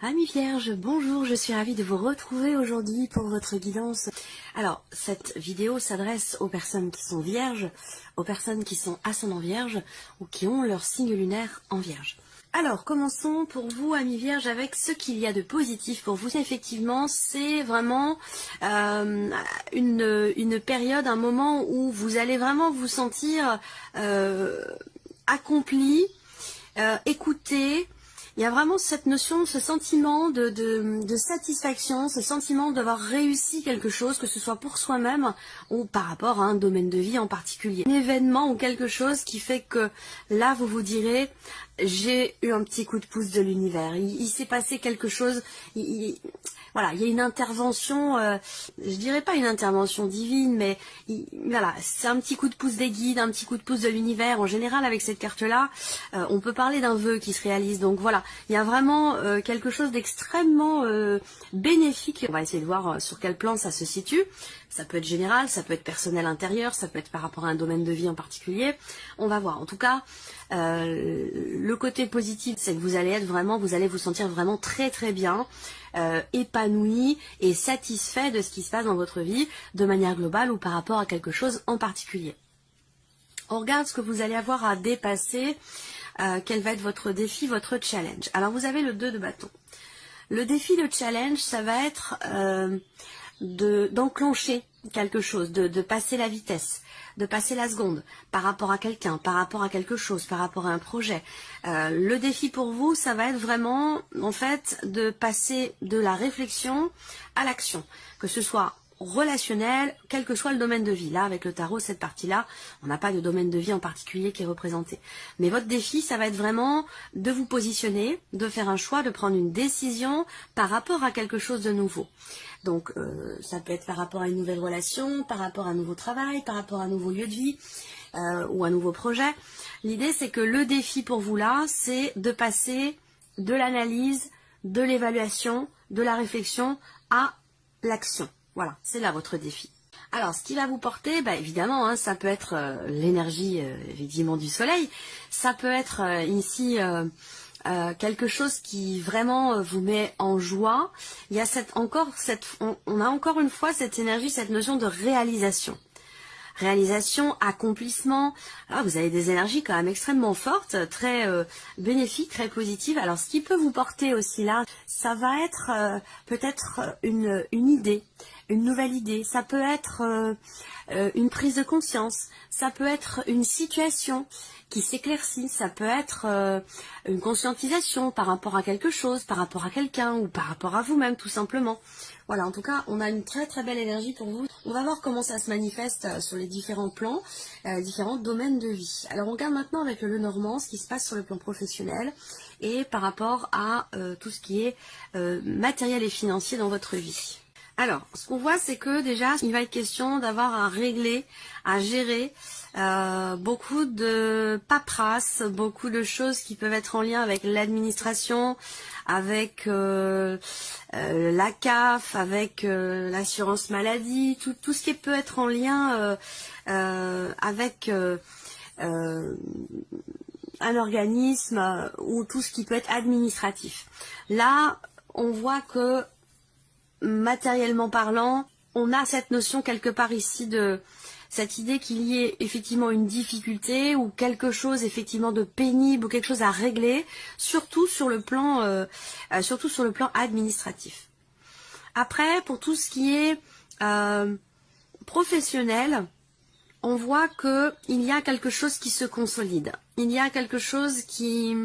Amis vierges, bonjour, je suis ravie de vous retrouver aujourd'hui pour votre guidance. Alors, cette vidéo s'adresse aux personnes qui sont vierges, aux personnes qui sont ascendant vierge ou qui ont leur signe lunaire en vierge. Alors, commençons pour vous, amis vierges, avec ce qu'il y a de positif pour vous. Effectivement, c'est vraiment une période, un moment où vous allez vraiment vous sentir accompli, écouté. Il y a vraiment cette notion, ce sentiment de satisfaction, ce sentiment d'avoir réussi quelque chose, que ce soit pour soi-même ou par rapport à un domaine de vie en particulier. Un événement ou quelque chose qui fait que là, vous vous direz, j'ai eu un petit coup de pouce de l'univers. Il s'est passé quelque chose, voilà, il y a une intervention, je dirais pas une intervention divine, mais voilà, c'est un petit coup de pouce des guides, un petit coup de pouce de l'univers. En général, avec cette carte-là, on peut parler d'un vœu qui se réalise. Donc voilà, il y a vraiment quelque chose d'extrêmement bénéfique. On va essayer de voir sur quel plan ça se situe. Ça peut être général, ça peut être personnel intérieur, ça peut être par rapport à un domaine de vie en particulier. On va voir. En tout cas, le côté positif, c'est que vous allez vous sentir vraiment très très bien, épanoui et satisfait de ce qui se passe dans votre vie de manière globale ou par rapport à quelque chose en particulier. On regarde ce que vous allez avoir à dépasser, quel va être votre défi, votre challenge. Alors vous avez le 2 de bâton. Le défi, le challenge, ça va être d'enclencher quelque chose, de passer la vitesse, de passer la seconde par rapport à quelqu'un, par rapport à quelque chose, par rapport à un projet. Le défi pour vous, ça va être vraiment, en fait, de passer de la réflexion à l'action, que ce soit relationnel, quel que soit le domaine de vie. Là, avec le tarot, cette partie-là, on n'a pas de domaine de vie en particulier qui est représenté. Mais votre défi, ça va être vraiment de vous positionner, de faire un choix, de prendre une décision par rapport à quelque chose de nouveau. Donc, ça peut être par rapport à une nouvelle relation, par rapport à un nouveau travail, par rapport à un nouveau lieu de vie ou un nouveau projet. L'idée, c'est que le défi pour vous là, c'est de passer de l'analyse, de l'évaluation, de la réflexion à l'action. Voilà, c'est là votre défi. Alors, ce qui va vous porter, évidemment, hein, ça peut être l'énergie, évidemment, du soleil. Ça peut être ici quelque chose qui vraiment vous met en joie. Il y a on a encore une fois cette énergie, cette notion de réalisation. Réalisation, accomplissement. Alors, vous avez des énergies quand même extrêmement fortes, très bénéfiques, très positives. Alors, ce qui peut vous porter aussi là, ça va être peut-être une idée, une nouvelle idée. Ça peut être une prise de conscience. Ça peut être une situation qui s'éclaircit. Ça peut être une conscientisation par rapport à quelque chose, par rapport à quelqu'un ou par rapport à vous-même, tout simplement. Voilà, en tout cas, on a une très très belle énergie pour vous. On va voir comment ça se manifeste sur les différents plans, différents domaines de vie. Alors, on regarde maintenant avec le Normand ce qui se passe sur le plan professionnel et par rapport à tout ce qui est matériel et financier dans votre vie. Alors, ce qu'on voit, c'est que déjà, il va être question d'avoir à régler, à gérer beaucoup de paperasse, beaucoup de choses qui peuvent être en lien avec l'administration, avec la CAF, avec l'assurance maladie, tout ce qui peut être en lien avec un organisme ou tout ce qui peut être administratif. Là, on voit que matériellement parlant, on a cette notion quelque part ici de cette idée qu'il y ait effectivement une difficulté ou quelque chose effectivement de pénible ou quelque chose à régler, surtout sur le plan administratif. Après, pour tout ce qui est professionnel, on voit que il y a quelque chose qui se consolide. Il y a quelque chose qui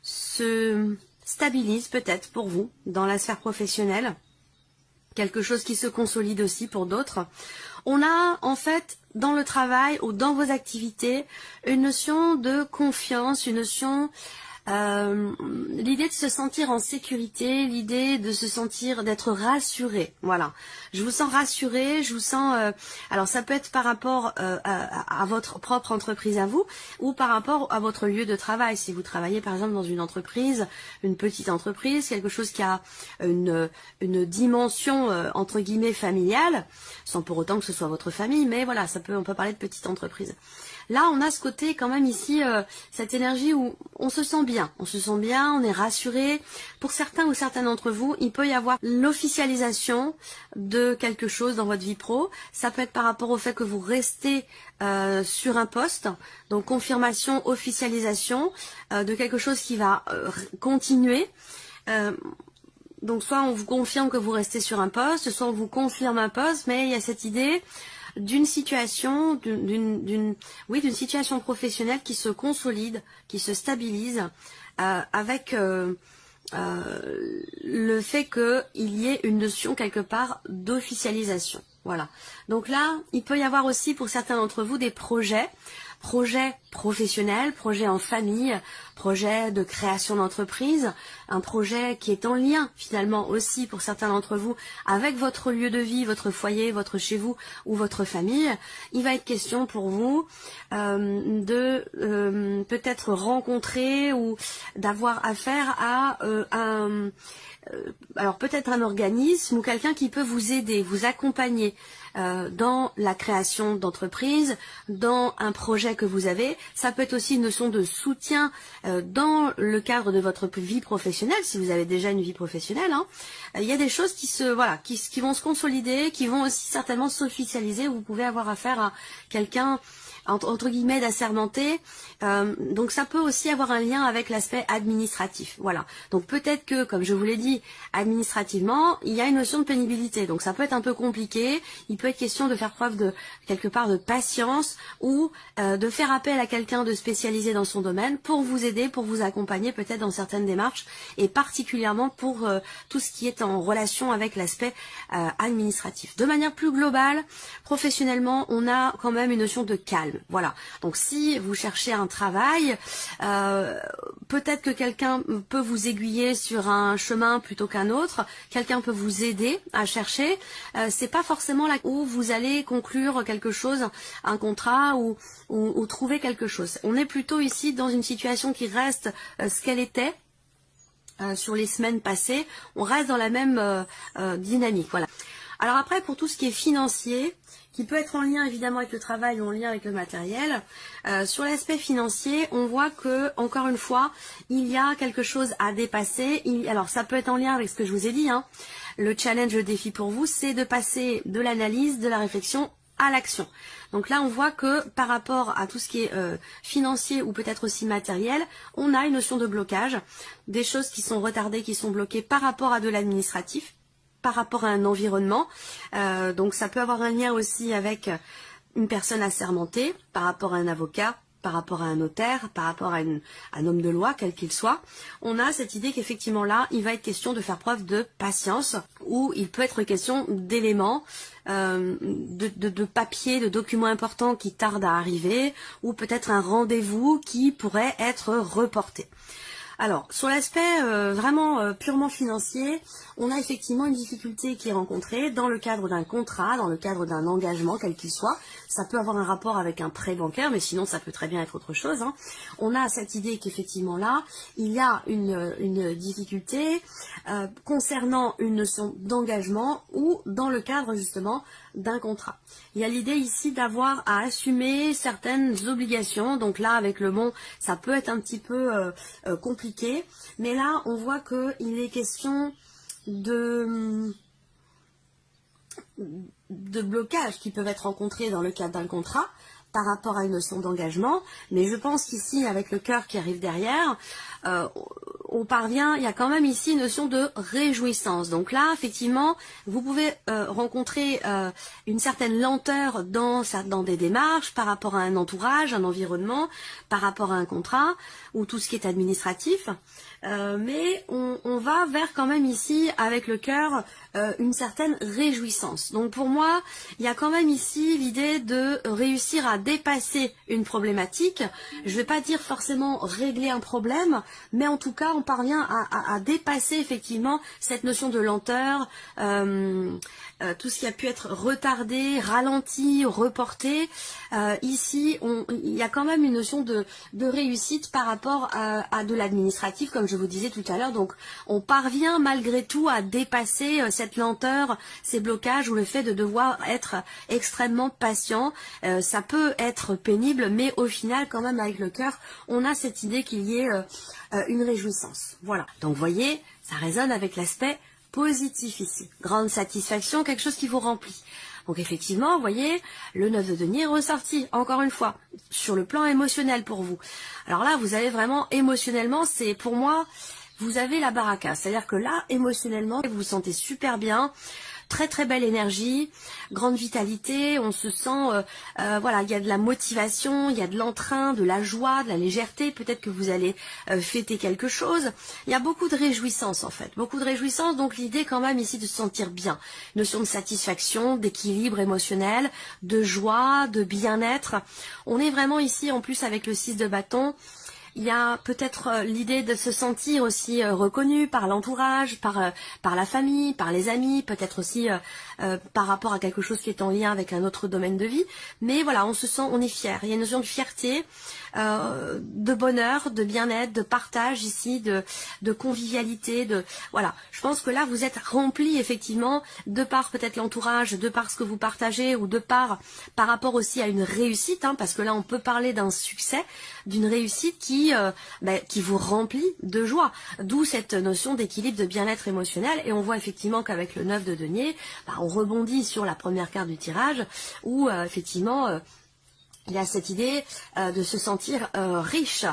se stabilise peut-être pour vous dans la sphère professionnelle. Quelque chose qui se consolide aussi pour d'autres. On a en fait dans le travail ou dans vos activités une notion de confiance, une notion, l'idée de se sentir en sécurité, l'idée de se sentir, d'être rassuré. Voilà, je vous sens rassuré, je vous sens. Alors ça peut être par rapport à votre propre entreprise à vous, ou par rapport à votre lieu de travail. Si vous travaillez par exemple dans une entreprise, une petite entreprise, quelque chose qui a une dimension entre guillemets familiale, sans pour autant que ce soit votre famille, mais voilà, on peut parler de petite entreprise. Là, on a ce côté quand même ici, cette énergie où on se sent bien. On se sent bien, on est rassuré. Pour certains ou certaines d'entre vous, il peut y avoir l'officialisation de quelque chose dans votre vie pro. Ça peut être par rapport au fait que vous restez sur un poste. Donc, confirmation, officialisation de quelque chose qui va continuer. Donc, soit on vous confirme que vous restez sur un poste, soit on vous confirme un poste, mais il y a cette idée d'une situation, d'une situation professionnelle qui se consolide, qui se stabilise, avec le fait qu'il y ait une notion quelque part d'officialisation. Voilà. Donc là, il peut y avoir aussi pour certains d'entre vous des projets professionnels, projets en famille, projets de création d'entreprise, un projet qui est en lien finalement aussi pour certains d'entre vous avec votre lieu de vie, votre foyer, votre chez vous ou votre famille. Il va être question pour vous de peut-être rencontrer ou d'avoir affaire à alors peut-être un organisme ou quelqu'un qui peut vous aider, vous accompagner dans la création d'entreprise, dans un projet que vous avez. Ça peut être aussi une notion de soutien dans le cadre de votre vie professionnelle, si vous avez déjà une vie professionnelle. Hein. Il y a des choses qui vont se consolider, qui vont aussi certainement s'officialiser. Vous pouvez avoir affaire à quelqu'un entre guillemets d'assermenté, donc ça peut aussi avoir un lien avec l'aspect administratif, voilà. Donc peut-être que, comme je vous l'ai dit, administrativement, il y a une notion de pénibilité, donc ça peut être un peu compliqué, il peut être question de faire preuve de, quelque part, de patience, ou de faire appel à quelqu'un de spécialisé dans son domaine pour vous aider, pour vous accompagner peut-être dans certaines démarches, et particulièrement pour tout ce qui est en relation avec l'aspect administratif. De manière plus globale, professionnellement, on a quand même une notion de calme. Voilà. Donc si vous cherchez un travail, peut-être que quelqu'un peut vous aiguiller sur un chemin plutôt qu'un autre. Quelqu'un peut vous aider à chercher. C'est pas forcément là où vous allez conclure quelque chose, un contrat ou trouver quelque chose. On est plutôt ici dans une situation qui reste ce qu'elle était. Sur les semaines passées, on reste dans la même dynamique. Voilà. Alors après, pour tout ce qui est financier, qui peut être en lien évidemment avec le travail ou en lien avec le matériel, sur l'aspect financier, on voit que, encore une fois, il y a quelque chose à dépasser. Alors ça peut être en lien avec ce que je vous ai dit, hein. Le challenge, le défi pour vous, c'est de passer de l'analyse, de la réflexion à l'action. Donc là, on voit que par rapport à tout ce qui est financier ou peut-être aussi matériel, on a une notion de blocage, des choses qui sont retardées, qui sont bloquées par rapport à de l'administratif, par rapport à un environnement. Donc ça peut avoir un lien aussi avec une personne assermentée, par rapport à un avocat, par rapport à un notaire, par rapport à un homme de loi, quel qu'il soit. On a cette idée qu'effectivement là, il va être question de faire preuve de patience, ou il peut être question d'éléments, de papiers, de documents importants qui tardent à arriver, ou peut-être un rendez-vous qui pourrait être reporté. Alors, sur l'aspect vraiment purement financier, on a effectivement une difficulté qui est rencontrée dans le cadre d'un contrat, dans le cadre d'un engagement, quel qu'il soit. Ça peut avoir un rapport avec un prêt bancaire, mais sinon ça peut très bien être autre chose. Hein. On a cette idée qu'effectivement là, il y a une difficulté concernant une notion d'engagement ou dans le cadre justement d'un contrat. Il y a l'idée ici d'avoir à assumer certaines obligations. Donc là, avec le mot, ça peut être un petit peu compliqué. Mais là, on voit qu'il est question de blocages qui peuvent être rencontrés dans le cadre d'un contrat par rapport à une notion d'engagement. Mais je pense qu'ici, avec le cœur qui arrive derrière, on parvient, il y a quand même ici une notion de réjouissance. Donc là, effectivement, vous pouvez rencontrer une certaine lenteur dans des démarches par rapport à un entourage, un environnement, par rapport à un contrat ou tout ce qui est administratif. Mais on va vers quand même ici, avec le cœur, une certaine réjouissance. Donc pour moi, il y a quand même ici l'idée de réussir à dépasser une problématique. Je ne vais pas dire forcément régler un problème, mais en tout cas, on parvient à dépasser effectivement cette notion de lenteur, tout ce qui a pu être retardé, ralenti, reporté. Ici, il y a quand même une notion de réussite par rapport à de l'administratif, comme je vous disais tout à l'heure. Donc, on parvient malgré tout à dépasser cette lenteur, ces blocages ou le fait de devoir être extrêmement patient. Ça peut être pénible, mais au final, quand même, avec le cœur, on a cette idée qu'il y ait une réjouissance. Voilà. Donc, vous voyez, ça résonne avec l'aspect positif ici. Grande satisfaction, quelque chose qui vous remplit. Donc effectivement, vous voyez, le 9 de denier est ressorti, encore une fois, sur le plan émotionnel pour vous. Alors là, vous avez vraiment, émotionnellement, c'est pour moi, vous avez la baraka. C'est-à-dire que là, émotionnellement, vous vous sentez super bien. Très très belle énergie, grande vitalité, on se sent, voilà, il y a de la motivation, il y a de l'entrain, de la joie, de la légèreté, peut-être que vous allez fêter quelque chose. Il y a beaucoup de réjouissance en fait, beaucoup de réjouissance, donc l'idée quand même ici de se sentir bien. Notion de satisfaction, d'équilibre émotionnel, de joie, de bien-être. On est vraiment ici en plus avec le 6 de bâton. Il y a peut-être l'idée de se sentir aussi reconnu par l'entourage, par la famille, par les amis, peut-être aussi par rapport à quelque chose qui est en lien avec un autre domaine de vie. Mais voilà, on se sent, on est fier. Il y a une notion de fierté, de bonheur, de bien-être, de partage ici, de convivialité, voilà. Je pense que là, vous êtes rempli effectivement de par peut-être l'entourage, de par ce que vous partagez ou de par rapport aussi à une réussite, hein, parce que là, on peut parler d'un succès, d'une réussite qui vous remplit de joie. D'où cette notion d'équilibre, de bien-être émotionnel. Et on voit effectivement qu'avec le 9 de denier, on rebondit sur la première carte du tirage, où effectivement... il y a cette idée de se sentir riche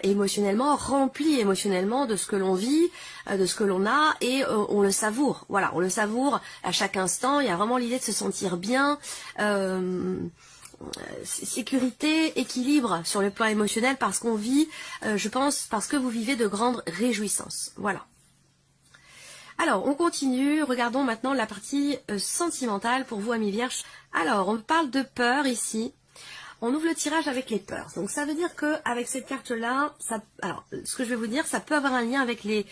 émotionnellement, rempli émotionnellement de ce que l'on vit, de ce que l'on a, et on le savoure. Voilà, on le savoure à chaque instant. Il y a vraiment l'idée de se sentir bien, sécurité, équilibre sur le plan émotionnel, parce qu'on vit, je pense, parce que vous vivez de grandes réjouissances. Voilà. Alors, on continue. Regardons maintenant la partie sentimentale pour vous, amis vierges. Alors, on parle de peur ici. On ouvre le tirage avec les peurs. Donc ça veut dire que avec cette carte-là, alors ce que je vais vous dire, ça peut avoir un lien avec les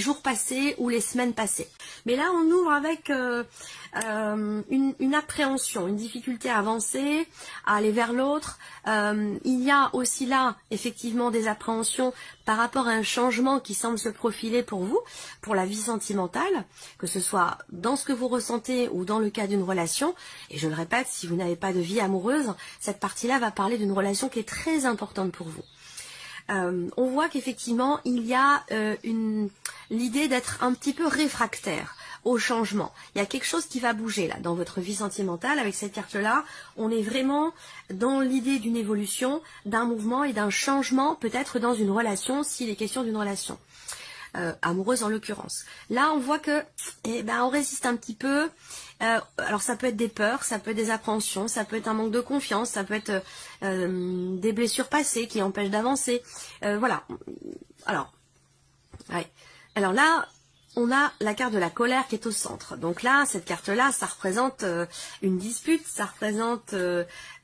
jours passés ou les semaines passées. Mais là, on ouvre avec une appréhension, une difficulté à avancer, à aller vers l'autre. Il y a aussi là, effectivement, des appréhensions par rapport à un changement qui semble se profiler pour vous, pour la vie sentimentale, que ce soit dans ce que vous ressentez ou dans le cas d'une relation. Et je le répète, si vous n'avez pas de vie amoureuse, cette partie-là va parler d'une relation qui est très importante pour vous. On voit qu'effectivement, il y a l'idée d'être un petit peu réfractaire au changement. Il y a quelque chose qui va bouger là dans votre vie sentimentale. Avec cette carte-là, on est vraiment dans l'idée d'une évolution, d'un mouvement et d'un changement, peut-être dans une relation, s'il est question d'une relation. Amoureuse en l'occurrence. Là, on voit que, on résiste un petit peu. Alors, ça peut être des peurs, ça peut être des appréhensions, ça peut être un manque de confiance, ça peut être des blessures passées qui empêchent d'avancer. Voilà. Alors, ouais. Alors là, on a la carte de la colère qui est au centre. Donc là, cette carte-là, ça représente une dispute, ça représente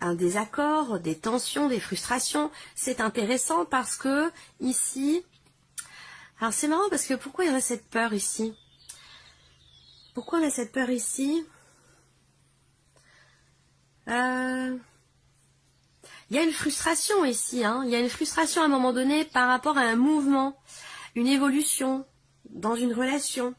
un désaccord, des tensions, des frustrations. C'est intéressant parce que ici... Alors c'est marrant parce que pourquoi il y a cette peur ici? Pourquoi on a cette peur ici? Il y a une frustration ici, hein. Il y a une frustration à un moment donné par rapport à un mouvement, une évolution dans une relation.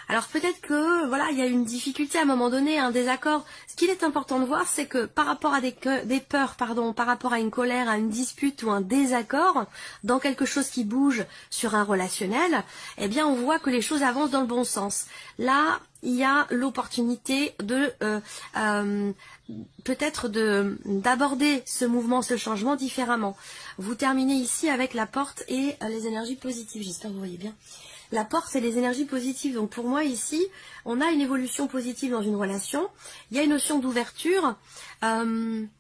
Alors peut-être que voilà, il y a une difficulté à un moment donné, un désaccord. Ce qu'il est important de voir, c'est que par rapport à des peurs, par rapport à une colère, à une dispute ou un désaccord, dans quelque chose qui bouge sur un relationnel, eh bien on voit que les choses avancent dans le bon sens. Là, il y a l'opportunité de peut-être d'aborder ce mouvement, ce changement différemment. Vous terminez ici avec la porte et les énergies positives. J'espère que vous voyez bien. La porte, c'est les énergies positives. Donc pour moi ici, on a une évolution positive dans une relation. Il y a une notion d'ouverture. Une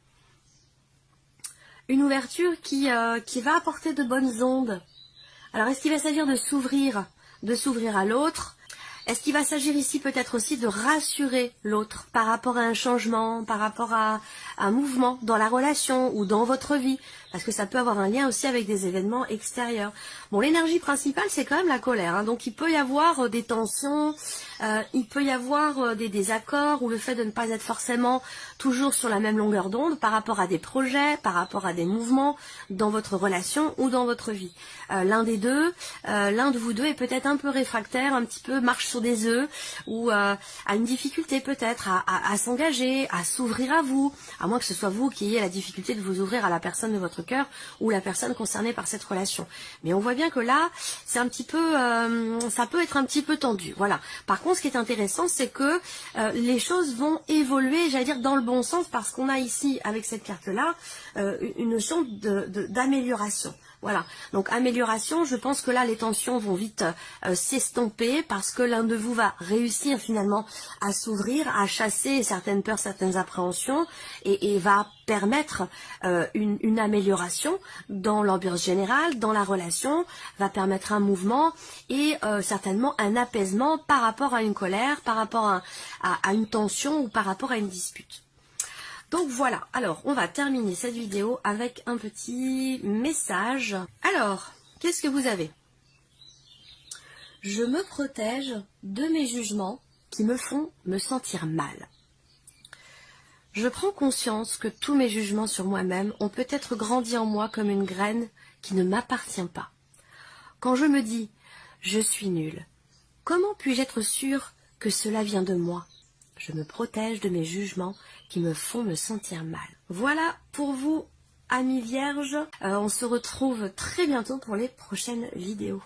ouverture qui va apporter de bonnes ondes. Alors est-ce qu'il va s'agir de s'ouvrir à l'autre? Est-ce qu'il va s'agir ici peut-être aussi de rassurer l'autre par rapport à un changement, par rapport à un mouvement dans la relation ou dans votre vie? Parce que ça peut avoir un lien aussi avec des événements extérieurs. Bon, l'énergie principale, c'est quand même la colère, hein, donc il peut y avoir des tensions, il peut y avoir des désaccords ou le fait de ne pas être forcément toujours sur la même longueur d'onde par rapport à des projets, par rapport à des mouvements dans votre relation ou dans votre vie. L'un de vous deux est peut-être un peu réfractaire, un petit peu marche sur des œufs ou a une difficulté peut-être à s'engager, à s'ouvrir à vous, à moins que ce soit vous qui ayez la difficulté de vous ouvrir à la personne de votre cœur ou la personne concernée par cette relation. Mais on voit bien que là, c'est un petit peu, ça peut être un petit peu tendu. Voilà. Par contre, ce qui est intéressant, c'est que les choses vont évoluer, j'allais dire dans le bon sens, parce qu'on a ici, avec cette carte-là, une notion d'amélioration. Voilà, donc amélioration, je pense que là les tensions vont vite s'estomper parce que l'un de vous va réussir finalement à s'ouvrir, à chasser certaines peurs, certaines appréhensions et va permettre une amélioration dans l'ambiance générale, dans la relation, va permettre un mouvement et certainement un apaisement par rapport à une colère, par rapport à une tension ou par rapport à une dispute. Donc voilà, alors on va terminer cette vidéo avec un petit message. Alors, qu'est-ce que vous avez? Je me protège de mes jugements qui me font me sentir mal. Je prends conscience que tous mes jugements sur moi-même ont peut-être grandi en moi comme une graine qui ne m'appartient pas. Quand je me dis « je suis nulle », comment puis-je être sûre que cela vient de moi? Je me protège de mes jugements qui me font me sentir mal. Voilà pour vous, amis vierges. On se retrouve très bientôt pour les prochaines vidéos.